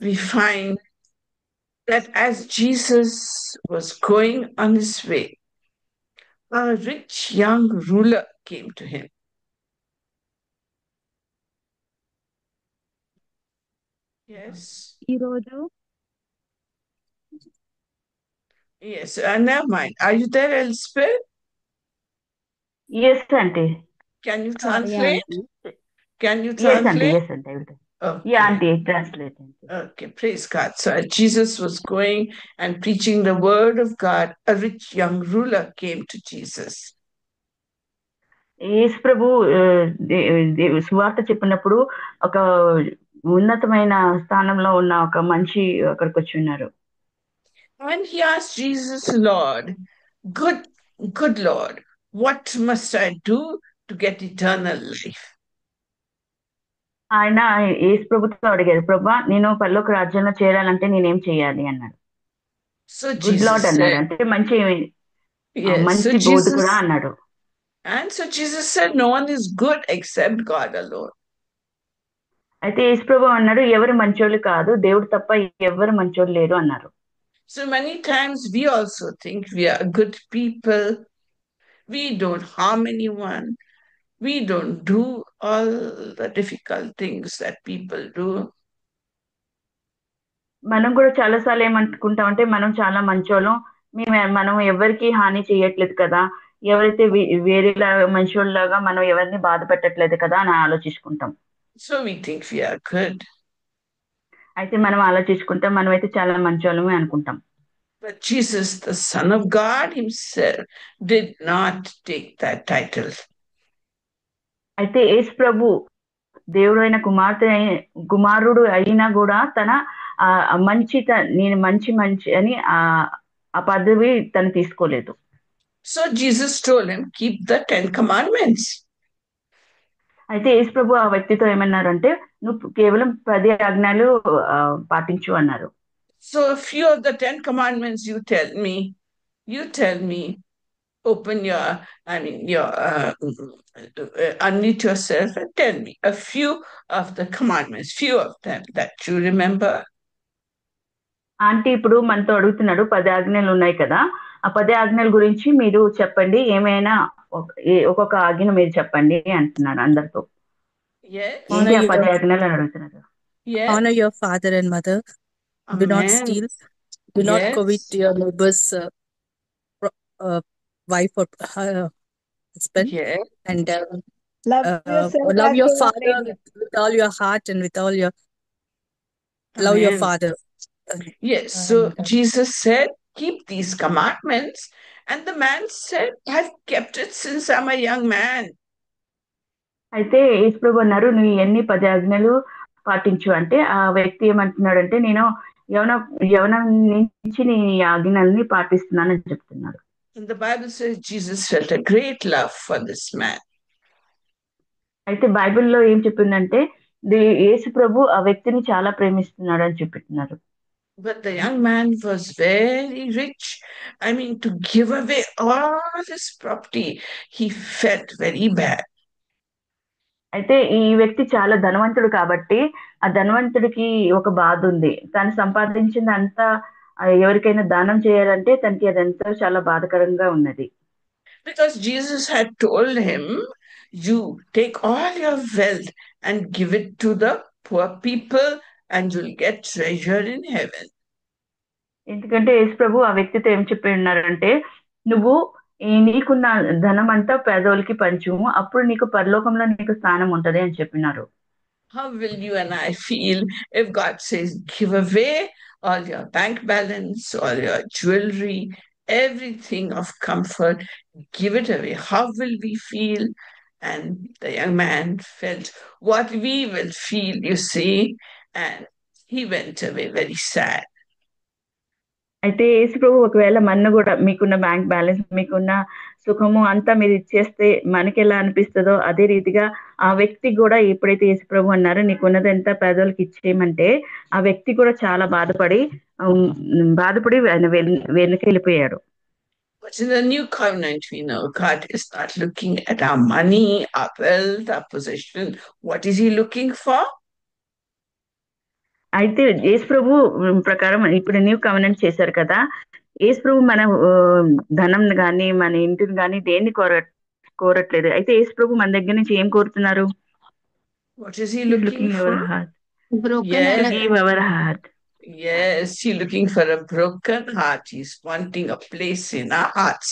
we find that as Jesus was going on his way, a rich young ruler came to him. Yes. Yes, never mind. Are you there, Elspeth? Yes, auntie. Can you Yeah, translate? auntie. Can you Yes, auntie. translate? Yes, auntie. I will do. Yeah, Okay. auntie. Translate, auntie. Okay, praise God. So as Jesus was going and preaching the word of God, a rich young ruler came to Jesus. యేసు ప్రభు సువార్త చెప్పినప్పుడు ఒక ఉన్నతమైన స్థానంలో ఉన్న ఒక మనిషి అక్కడికి వచ్చి ఉన్నారు. And he asked Jesus, Lord, good, good Lord, what must I do to get eternal life? ఆయన యేసు ప్రభుతో అడిగారు, ప్రభా నేను పరలోక రాజ్యంలో చేరాలంటే నేనేం చేయాలి అన్నాడు. So గుడ్ లార్డ్ Jesus అన్నాడు, said, అంటే మంచి yes. So మంచి బోధకుడా అన్నాడు. Jesus said, no one is good except God alone. అయితే యేసు ప్రభు అన్నాడు, ఎవరు మంచోళ్ళు కాదు, దేవుడు తప్ప ఎవరు మంచోళ్ళు లేరు అన్నారు. So many times we also think we are good people. We don't harm anyone. We don't do all the difficult things that people do. మనం కూడా చాలాసార్లు ఏమనుకుంటామంటే మనం చాలా మంచోళ్ళం, మనం ఎవరికి హాని చేయట్లేదు కదా, ఎవరైతే వేరేలా మనుషుల్లాగా మనం ఎవరిని బాధ పెట్టట్లేదు కదా అని ఆలోచించుకుంటాం. So we think we are good. అయితే మనం ఆలోచించుకుంటాం మనమైతే చాలా మంచోళ్ళమే అనుకుంటాం. But Jesus, the Son of God himself, did not take that title. అయితే యేసు ప్రభు దేవుడు అయిన కుమారుడు అయినా కూడా తన నేను మంచి అని ఆ పదవి తను తీసుకోలేదు. So Jesus told him, keep the 10 commandments. అయితే యేసు ప్రభు ఆ వ్యక్తితో ఏమన్నారంటే, నువ్వు కేవలం 10 ఆజ్ఞలు పాటించు అన్నారు. So a few of the 10 commandments you tell me, open your, unmute yourself and tell me a few of the commandments, few of them that you remember. Aunty ఇప్పుడు మనతో అడుగుతున్నాడు, 10 ఆజ్ఞలు ఉన్నాయి కదా, ఆ 10 ఆజ్ఞల గురించి మీరు చెప్పండి, ఏమైనా ఒక్కొక్క ఆజ్ఞ మీరు చెప్పండి అంటున్నాడు అందరితో. ఏంటి ఆ 10 ఆజ్ఞలు అని అడుగుతున్నారు. Honor your father and mother. Do not steal. Do not covet your neighbor's wife or husband. And love your father with all your heart and with all your love your father. Yes. So Jesus said, keep these commandments. And the man said, I've kept it since I'm a young man. అయితే యేసు ప్రభు అన్నారు, నువ్వు ఎన్ని 10 ఆజ్ఞలు పాటించు అంటే, ఆ వ్యక్తి ఏమంటున్నాడంటే, నేను యవనం నుంచి నీ ఆజ్ఞల్ని పాటిస్తున్నానని చెప్తున్నాడు. And the Bible says Jesus felt a great love for this man. అయితే బైబిల్లో ఏం చెప్పిందంటే, యేసు ప్రభు ఆ వ్యక్తిని చాలా ప్రేమిస్తున్నాడు అని చెప్తున్నారు. But the young man was very rich. I mean, to give away all his property, he felt very bad. అయితే ఈ వ్యక్తి చాలా ధనవంతుడు కాబట్టి ఆ ధనవంతుడికి ఒక బాధ ఉంది. తను సంపాదించిందంతా ఎవరికైనా దానం చేయాలంటే తనకి అదంతా చాలా బాధకరంగా ఉన్నది. Because Jesus had told him, you take all your wealth and give it to the poor people and you'll get treasure in heaven. ఎందుకంటే యేసు ప్రభు ఆ వ్యక్తితో ఏం చెప్పి ఉన్నారంటే, నువ్వు నీకున్న ధనం అంతా పేదోళ్ళకి పంచుము, అప్పుడు నీకు పరలోకంలో నీకు స్థానం ఉంటది అని చెప్పినారు. How will you and I feel if God says, give away all your bank balance, all your jewelry, everything of comfort, give it away? How will we feel? And the young man felt what we will feel, you see, and he went away very sad. అయితే యేసు ప్రభు ఒకవేళ మన కూడా మీకున్న bank balance, మీకున్న సుఖము అంతా మీరు ఇచ్చేస్తే మనకి ఎలా అనిపిస్తుందో అదే రీతిగా ఆ వ్యక్తి కూడా ఎప్పుడైతే యేసు ప్రభు అన్నారో నీకున్నదంతా పేదోళ్ళకి ఇచ్చేయమంటే ఆ వ్యక్తి కూడా చాలా బాధపడి ఆయన వెనక్కి వెళ్ళిపోయాడు. But in the new covenant, we know God is not looking at our money, our wealth, our possession. What is he looking for? అయితే యేసు ప్రభు ప్రకారం ఇప్పుడు న్యూ కవెనెంట్ చేశారు కదా, యేసు ప్రభు మన ధనం గాని మన ఇంటిని గాని దేన్ని కోరట్లేదు. అయితే యేసు ప్రభు మన దగ్గర నుంచి ఏం కోరుతున్నారు? What is he He's looking looking our for? heart. Broken Yes, To and give our heart. yes, he's looking for a broken heart. He's wanting a place in our hearts.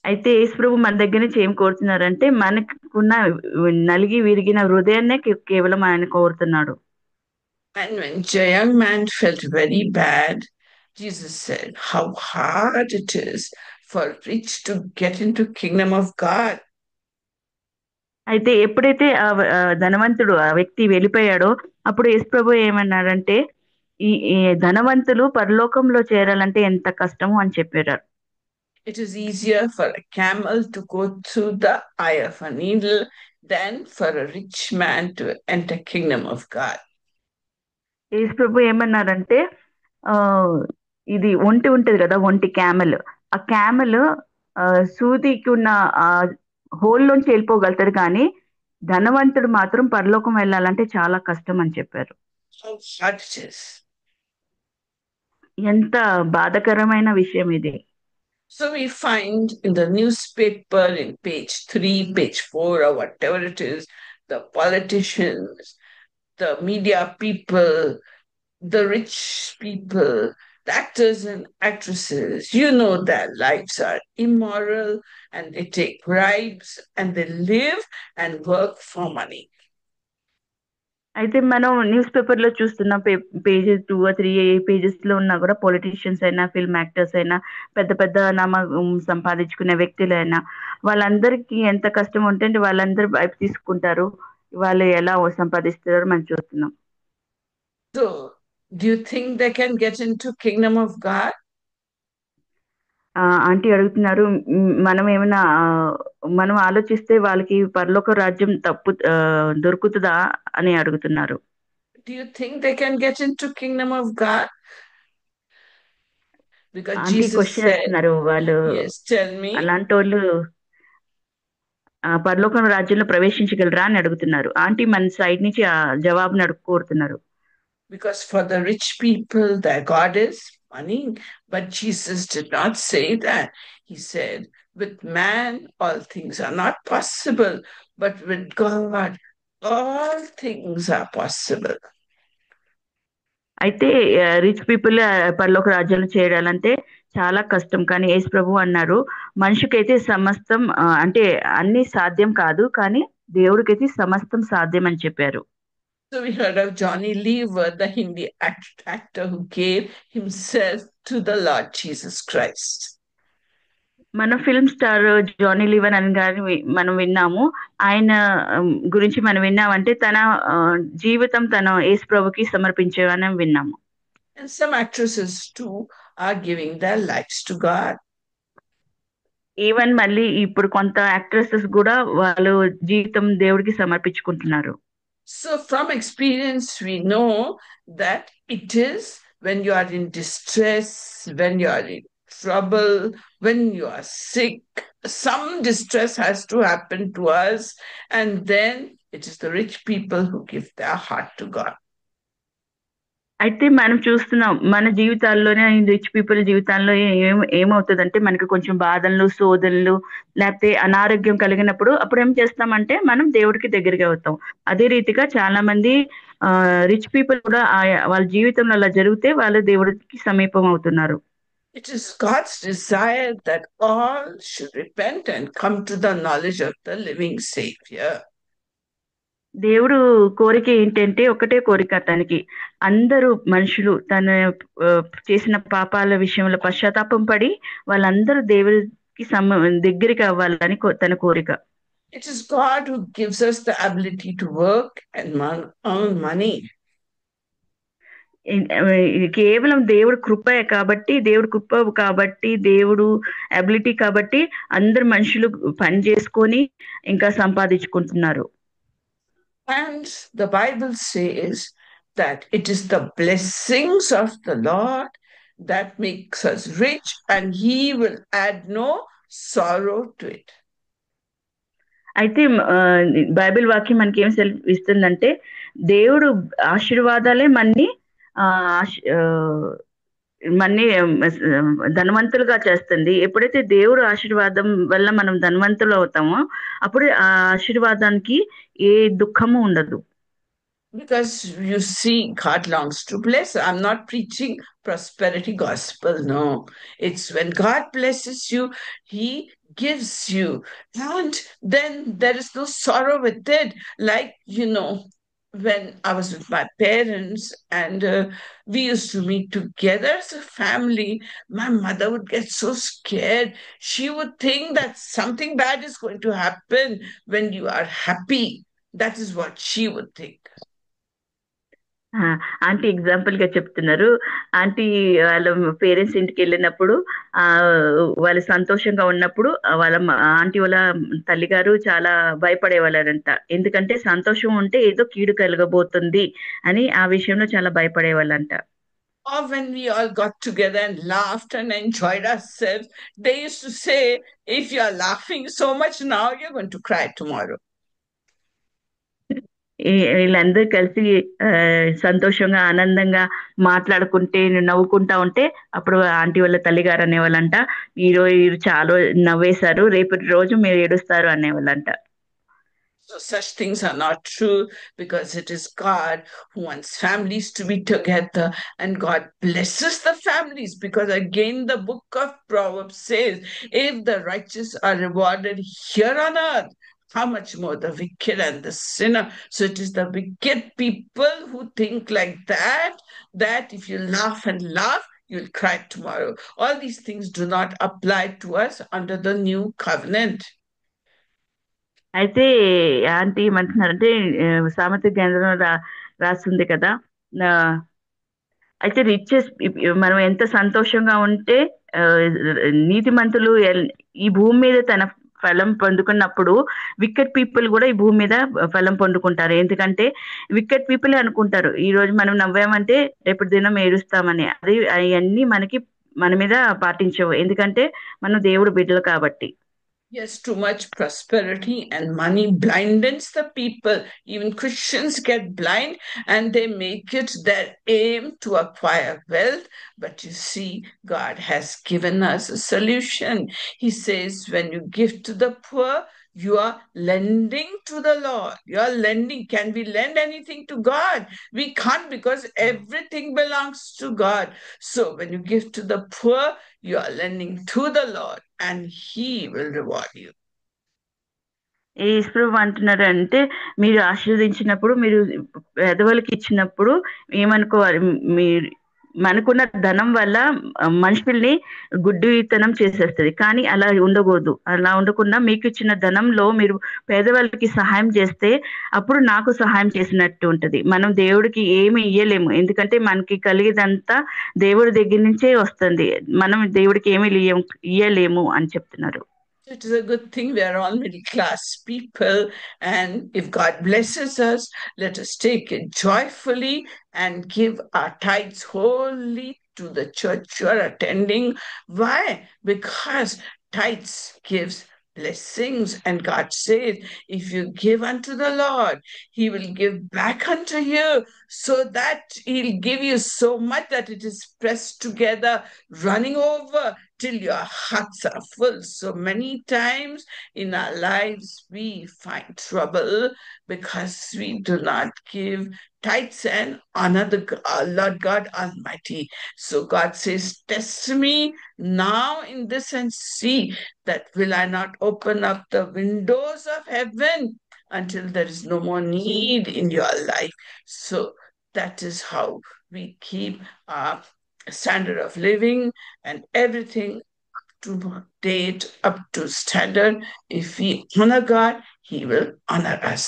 అయితే యేసు ప్రభు మన దగ్గర నుంచి ఏం కోరుతున్నారంటే మనకున్న నలిగి విరిగిన హృదయాన్నే కేవలం ఆయన కోరుతున్నాడు. And when the young man felt very bad, Jesus said, how hard it is for rich to get into kingdom of God. అయితే ఎప్పుడైతే ధనవంతుడు ఆ వ్యక్తి వెళ్ళిపోయాడో అప్పుడు యేసు ప్రభు ఏమన్నాడంటే ఈ ధనవంతులు పరలోకంలో చేరాలంటే ఎంత కష్టము అని చెప్పారు. It is easier for a camel to go through the eye of a needle than for a rich man to enter kingdom of God. యేసు ప్రభు ఏమన్నారంటే ఆ ఇది ఒంటి ఉంటది కదా, ఒంటి క్యామెల్. ఆ క్యామెల్ సూదికి ఉన్న ఆ హోల్లోంచి వెళ్ళిపోగలుగుతారు, కానీ ధనవంతుడు మాత్రం పరలోకం వెళ్ళాలంటే చాలా కష్టం అని చెప్పారు. How hard it is. ఎంత బాధకరమైన విషయం ఇది. So we find in the newspaper in page 3, page 4, or whatever it is, the politicians, the media people, the rich people, the actors and actresses, you know, their lives are immoral and they take bribes and they live and work for money. అయితే మనం news paper లో చూస్తున్న pages 2 or 3 pages లో ఉన్నా కూడా politicians అయినా film actors అయినా పెద్ద పెద్ద సంపాదించుకునే వ్యక్తులైనా వాళ్ళందరికీ ఎంత కష్టం ఉంటే వాళ్ళందరూ వైపు తీసుకుంటారు, వాళ్ళు ఎలా సంపాదిస్తారో మనం చూస్తున్నాం. So do you think they can get into kingdom of God? Aunty అడుగుతున్నారు, మనం ఏమైనా మనం ఆలోచిస్తే వాళ్ళకి పరలోక రాజ్యం దొరుకుతుందా అని అడుగుతున్నారు. Do you think they can get into kingdom of God? Because aunty Jesus question said, అడుగుతున్నారు వాళ్ళు, yes, tell me. అలాంటి వాళ్ళు పరలోక రాజ్యంలో ప్రవేశించగలరా అని అడుగుతున్నారు. ఆంటీ మన సైడ్ నుంచి ఆ జవాబుని కోరుతున్నారు. Because for the rich people, their God is money. But Jesus did not say that. He said, with man, all things are not possible, but with God, all things are possible. అయితే rich people పరలోక రాజ్యాలు చేయాలంటే చాలా కష్టం, కానీ యేసు ప్రభు అన్నారు మనిషికైతే సమస్తం అంటే అన్ని సాధ్యం కాదు, కానీ దేవుడికైతే సమస్తం సాధ్యం అని చెప్పారు. So we heard of Johnny Lever, the Hindi actor who gave himself to the Lord Jesus Christ. మన ఫిల్మ్ స్టార్ జానీ లీవర్ అని గాని మనం విన్నాము. ఆయన గురించి మనం విన్నామంటే తన జీవితం తన యేసు ప్రభుకి సమర్పించేవని విన్నాము. And some actresses too are giving their lives to God. Even మళ్ళీ ఇప్పుడు కొంత యాక్ట్రెసెస్ కూడా వాళ్ళు జీవితం దేవుడికి సమర్పించుకుంటున్నారు. So from experience, we know that it is when you are in distress, when you are in trouble, when you are sick, some distress has to happen to us, and then it is the rich people who give their heart to God. అయితే మనం చూస్తున్నాం మన జీవితాల్లోనే, rich people జీవితాల్లో ఏమవుతుందంటే మనకి కొంచెం బాధలు శోధనలు లేకపోతే అనారోగ్యం కలిగినప్పుడు అప్పుడు ఏం చేస్తామంటే మనం దేవుడికి దగ్గరగా అవుతాం. అదే రీతిగా చాలా మంది రిచ్ పీపుల్ కూడా వాళ్ళ జీవితంలో అలా జరిగితే వాళ్ళు దేవుడికి సమీపం అవుతున్నారు. It is God's desire that all should repent and come to the knowledge of the living Savior. దేవుడు కోరిక ఏంటంటే ఒకటే కోరిక, తనకి అందరూ మనుషులు తన చేసిన పాపాల విషయంలో పశ్చాత్తాపం పడి వాళ్ళందరూ దేవుడికి దగ్గరికి అవ్వాలని తన కోరిక. It is God who gives us the ability to work and earn money. కేవలం దేవుడు కృపే కాబట్టి, దేవుడు కృప కాబట్టి, దేవుడు అబిలిటీ కాబట్టి అందరు మనుషులు పని చేసుకొని ఇంకా సంపాదించుకుంటున్నారు. And the Bible says that it is the blessings of the Lord that makes us rich, and He will add no sorrow to it. అయితే బైబిల్ వాక్యం మనకి ఏం ఇస్తుందంటే దేవుడు ఆశీర్వాదాలే మన్ని మన్ని ధనవంతులుగా చేస్తుంది. ఎప్పుడైతే దేవుడు ఆశీర్వాదం వల్ల మనం ధనవంతులు అవుతామో అప్పుడు ఆ ఆశీర్వాదానికి ఏ దుఃఖము ఉండదు. Because you see, God longs to bless. I'm not preaching prosperity gospel. No, it's when God blesses you, He gives you, and then there is no sorrow with it. Like, when I was with my parents and we used to meet together as a family, my mother would get so scared. She would think that something bad is going to happen when you are happy. That is what she would think. Aunty example గా చెప్తున్నారు. Aunty వాళ్ళ parents ఇంటికి వెళ్ళినప్పుడు వాళ్ళు సంతోషంగా ఉన్నప్పుడు వాళ్ళ aunty వాళ్ళ తల్లిగారు చాలా భయపడేవాళ్ళంట. ఎందుకంటే సంతోషం ఉంటే ఏదో కీడు కలగబోతుంది అని ఆ విషయంలో చాలా భయపడేవాళ్ళంట. Or when we all got together and laughed and enjoyed ourselves, they used to say, if you are laughing so much now, you're going to cry tomorrow. వీళ్ళందరూ కలిసి సంతోషంగా ఆనందంగా మాట్లాడుకుంటే నవ్వుకుంటా ఉంటే అప్పుడు ఆంటీ వాళ్ళ తల్లిగారు అనేవాళ్ళంట, ఈరోజు చాలా నవ్వేశారు, రేపటి రోజు మీరు ఏడుస్తారు అనేవాళ్ళంట. So such things are not true, because it is God who wants families to be together, and God blesses the families, because again the book of Proverbs says, if the righteous are rewarded here on earth, how much more the wicked and the sinner. So it is the wicked people who think like that if you laugh and laugh, you'll cry tomorrow. All these things do not apply to us under the new covenant. అయితే aunty ఏమంటున్నారంటే సామెత గ్రంథంలో రాస్తుంది కదా, అయితే riches మనం ఎంత సంతోషంగా ఉంటే నీతిమంతులు ఈ భూమి మీద తన ఫలం పొందుకున్నప్పుడు వికెట్ పీపుల్ కూడా ఈ భూమి మీద ఫలం పొందుకుంటారు. ఎందుకంటే వికెట్ పీపుల్ అనుకుంటారు ఈ రోజు మనం నవ్వామంటే రేపటి దినం ఏడుస్తామని. అది అవన్నీ మన మీద పాటించవు, ఎందుకంటే మనం దేవుడు బిడ్డలు కాబట్టి. Yes, too much prosperity and money blindens the people. Even Christians get blind and they make it their aim to acquire wealth. But you see, God has given us a solution. He says, when you give to the poor, you are lending to the Lord. You are lending. Can we lend anything to God? We can't, because everything belongs to God. So when you give to the poor, you are lending to the Lord, and He will reward you. యేసుప్రభు అంటున్నారు అంటే, మీరు ఆశీర్వదించినప్పుడు, మీరు పేదవాళ్ళకి ఇచ్చినప్పుడు ఏమనుకోవాలి, మీరు మనకున్న ధనం వల్ల మనుషుల్ని గుడ్డితనం చేసేస్తుంది. కానీ అలా ఉండకూడదు. అలా ఉండకుండా మీకు ఇచ్చిన ధనంలో మీరు పేదవాళ్ళకి సహాయం చేస్తే అప్పుడు నాకు సహాయం చేసినట్టు ఉంటది. మనం దేవుడికి ఏమి ఇయ్యలేము, ఎందుకంటే మనకి కలిగేదంతా దేవుడి దగ్గర నుంచే వస్తుంది. మనం దేవుడికి ఏమి ఇయ్యలేము అని చెప్తున్నారు. It is a good thing we are all middle class people, and if God blesses us, let us take it joyfully and give our tithes wholly to the church you are attending. Why? Because tithes gives blessings, and God says, if you give unto the Lord, He will give back unto you, so that He'll give you so much that it is pressed together, running over till your hearts are full. So many times in our lives we find trouble because we do not give tithes and honor the Lord God Almighty. So God says, test me now in this and see that will I not open up the windows of heaven until there is no more need in your life. So that is how we keep our standard of living and everything to date, up to standard. If we honor God, He will honor us.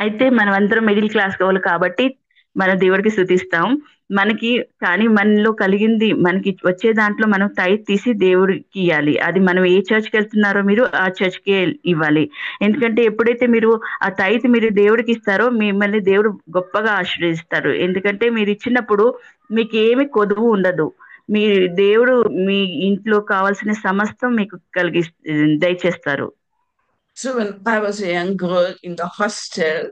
అయితే మనం అందరం middle class వాళ్ళు కాబట్టి మన దేవుడికి స్తుతిస్తాం. మనకి కానీ మనలో కలిగింది, మనకి వచ్చే దాంట్లో మనం టైత్ తీసి దేవుడికి ఇవ్వాలి. అది మనం ఏ చర్చ్కి వెళ్తున్నారో మీరు ఆ చర్చ్కే ఇవ్వాలి. ఎందుకంటే ఎప్పుడైతే మీరు ఆ టైత్ మీరు దేవుడికి ఇస్తారో మిమ్మల్ని దేవుడు గొప్పగా ఆశీర్వదిస్తారు. ఎందుకంటే మీరు ఇచ్చినప్పుడు మీకు ఏమి కొదువు ఉండదు. మీ దేవుడు మీ ఇంట్లో కావాల్సిన సమస్తం మీకు దయచేస్తారు. So when I was a young girl in the hostel,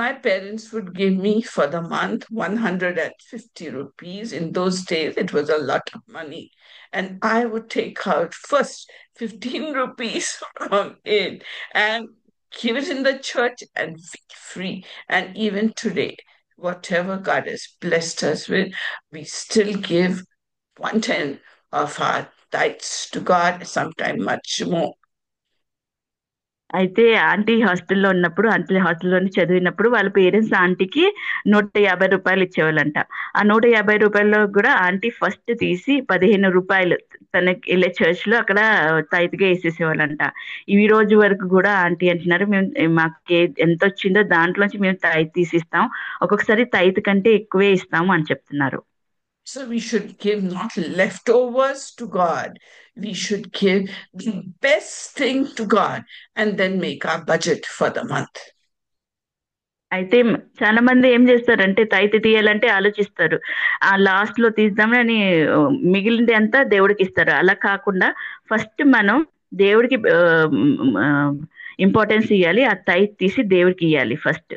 my parents would give me for the month 150 rupees. In those days, it was a lot of money. And I would take out first 15 rupees from it and give it in the church and be free. And even today, whatever God has blessed us with, we still give 1/10 of our tithes to God, sometimes much more. అయితే aunty హాస్టల్లో ఉన్నప్పుడు aunty హాస్టల్లోనే చదివినప్పుడు వాళ్ళ parents ఆంటీకి 150 రూపాయలు ఇచ్చేవాళ్ళంట. ఆ 150 రూపాయల్లో కూడా ఆంటీ ఫస్ట్ తీసి 15 రూపాయలు తనకి వెళ్ళే చర్చ్ లో అక్కడ తైతిగా వేసేసేవాళ్ళంట. ఈ రోజు వరకు కూడా ఆంటీ అంటున్నారు, మేము మాకు ఎంత వచ్చిందో దాంట్లోంచి మేము తైత్ తీసిస్తాం, ఒక్కొక్కసారి తైత్ కంటే ఎక్కువే ఇస్తాము అని చెప్తున్నారు. So we should give not leftovers to God. We should give the best thing to God and then make our budget for the month. అయితే చాలా మంది ఏం చేస్తారంటే తైత్ తీయాలంటే ఆలోచిస్తారు, ఆ లాస్ట్ లో తీద్దామని మిగిలింది అంతా దేవుడికి ఇస్తారు. అలా కాకుండా ఫస్ట్ మనం దేవుడికి ఇంపార్టెన్స్ ఇవ్వాలి, ఆ తైత్ తీసి దేవుడికి ఇవ్వాలి first.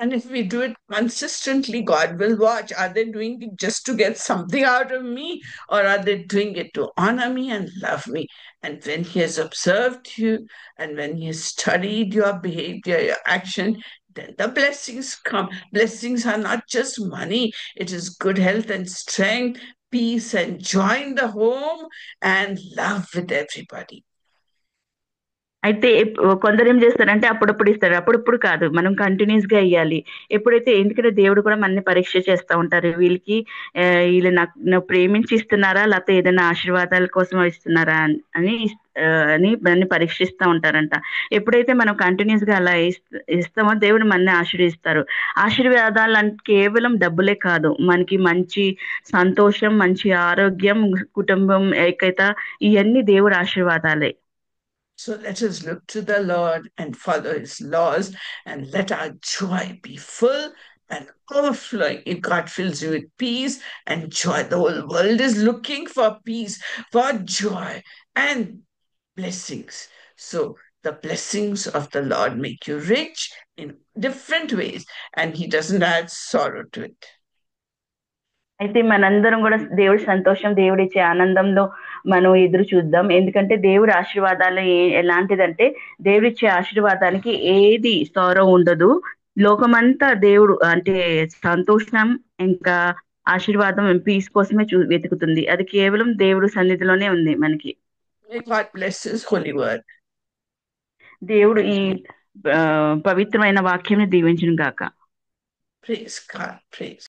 And if we do it consistently, God will watch. Are they doing it just to get something out of me, or are they doing it to honor me and love me? And when He has observed you and when He has studied your behavior, your action, then the blessings come. Blessings are not just money, it is good health and strength, peace and joy in the home, and love with everybody. అయితే కొందరు ఏం చేస్తారంటే అప్పుడప్పుడు ఇస్తారు, అప్పుడప్పుడు కాదు, మనం continuous గా ఇవ్వాలి. ఎప్పుడైతే, ఎందుకంటే దేవుడు కూడా మనని పరీక్ష చేస్తూ ఉంటారు, వీళ్ళకి వీళ్ళు నాకు ప్రేమించి ఇస్తున్నారా లేకపోతే ఏదైనా ఆశీర్వాదాల కోసం ఇస్తున్నారా అని అని మనల్ని పరీక్షిస్తూ ఉంటారంట. ఎప్పుడైతే మనం కంటిన్యూస్ గా అలా ఇస్తామో దేవుడు మనని ఆశీర్వదిస్తారు. ఆశీర్వాదాలు అంటే కేవలం డబ్బులే కాదు, మనకి మంచి సంతోషం, మంచి ఆరోగ్యం, కుటుంబం, ఏకైత, ఇవన్నీ దేవుడు ఆశీర్వాదాలే. So let us look to the Lord and follow His laws, and let our joy be full and overflowing. If God fills you with peace and joy, the whole world is looking for peace, for joy, and blessings. So the blessings of the Lord make you rich in different ways, and He doesn't add sorrow to it. అయితే మనందరం కూడా దేవుడి సంతోషం, దేవుడిచ్చే ఆనందంలో మనం ఎదురు చూద్దాం. ఎందుకంటే దేవుడి ఆశీర్వాదాలు ఎలాంటిదంటే, దేవుడిచ్చే ఆశీర్వాదానికి ఏది సారో ఉండదు. లోకమంతా దేవుడు అంటే సంతోషం ఇంకా ఆశీర్వాదం, పీస్ కోసమే వెతుకుతుంది. అది కేవలం దేవుడు సన్నిధిలోనే ఉంది మనకి. May God bless His holy word. దేవుడు ఈ పవిత్రమైన వాక్యం దీవించును గాక. Praise God. Praise